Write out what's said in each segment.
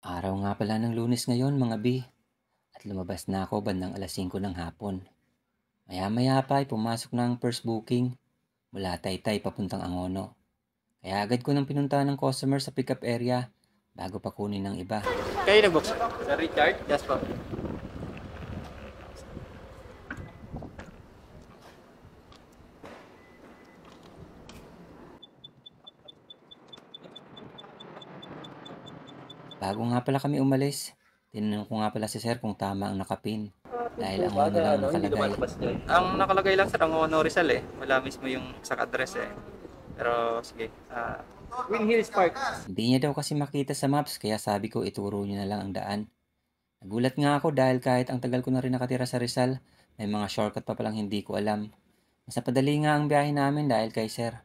Araw nga pala ng Lunes ngayon mga bi, at lumabas na ako bandang 5:00 ng hapon. Maya-maya pa ay pumasok na ang first booking mula Taytay papuntang Angono. Kaya agad ko nang pinuntahan ng customer sa pickup area bago pa kunin ng iba. Kayo nag-book, sir? Sir Richard? Yes po. Bago nga pala kami umalis, tinanong ko nga pala si sir kung tama ang nakapin dahil Angono lang ang Hindi nakalagay. lumalabas dyan. Ang nakalagay lang sir, ang Honor Rizal eh. Wala mismo yung exact address eh. Pero sige. Win Hills Park. Hindi niya daw kasi makita sa maps kaya sabi ko ituro niyo na lang ang daan. Nagulat nga ako dahil kahit ang tagal ko na rin nakatira sa Rizal, may mga shortcut pa palang hindi ko alam. Mas napadali nga ang biyahe namin dahil kay sir.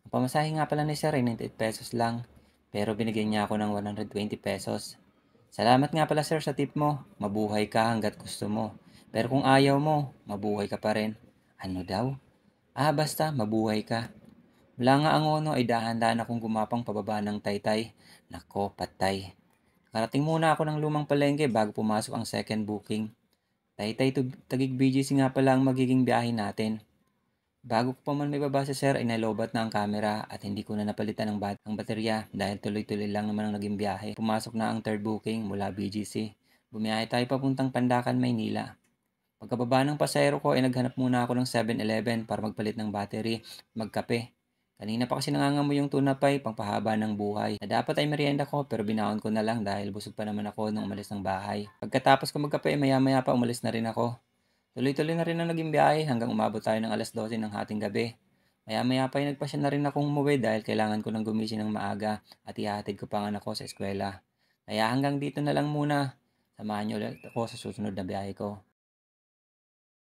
Ang pamasahe nga pala ni sir ay 98 pesos lang, pero binigyan niya ako ng 120 pesos. Salamat nga pala sir sa tip mo, mabuhay ka hanggat gusto mo. Pero kung ayaw mo, mabuhay ka pa rin. Ano daw? Basta, mabuhay ka. Mula nga ang ono ay dahan-dahan akong gumapang pababa ng Taytay. Nako, patay. Karating muna ako ng lumang palengke bago pumasok ang second booking. Taytay to Taguig BGC nga pala ang magiging biyahe natin. Bago ko pa man may baba si sir ay nalobat na ang camera at hindi ko na napalitan ang baterya dahil tuloy-tuloy lang naman ang naging biyahe. Pumasok na ang third booking mula BGC. Bumiyahe tayo papuntang Pandakan, Maynila. Pagkababa ng pasahero ko ay naghanap muna ako ng 7-Eleven para magpalit ng battery, magkape. Kanina pa kasi nangangamoy yung tunapay, pangpahaba ng buhay. Na dapat ay merienda ko pero binaon ko na lang dahil busog pa naman ako nung umalis ng bahay. Pagkatapos ko magkape, maya-maya pa umalis na rin ako. Tuloy-tuloy na rin ang naging biyahe hanggang umabot tayo ng 12:00 ng hating gabi. Maya-maya pa ay nagpasya na rin akong umuwi dahil kailangan ko ng gumising ng maaga at ihahatid ko pa ang anak ko sa eskwela. Kaya hanggang dito na lang muna. Samahan niyo ulit ako sa susunod na biyahe ko.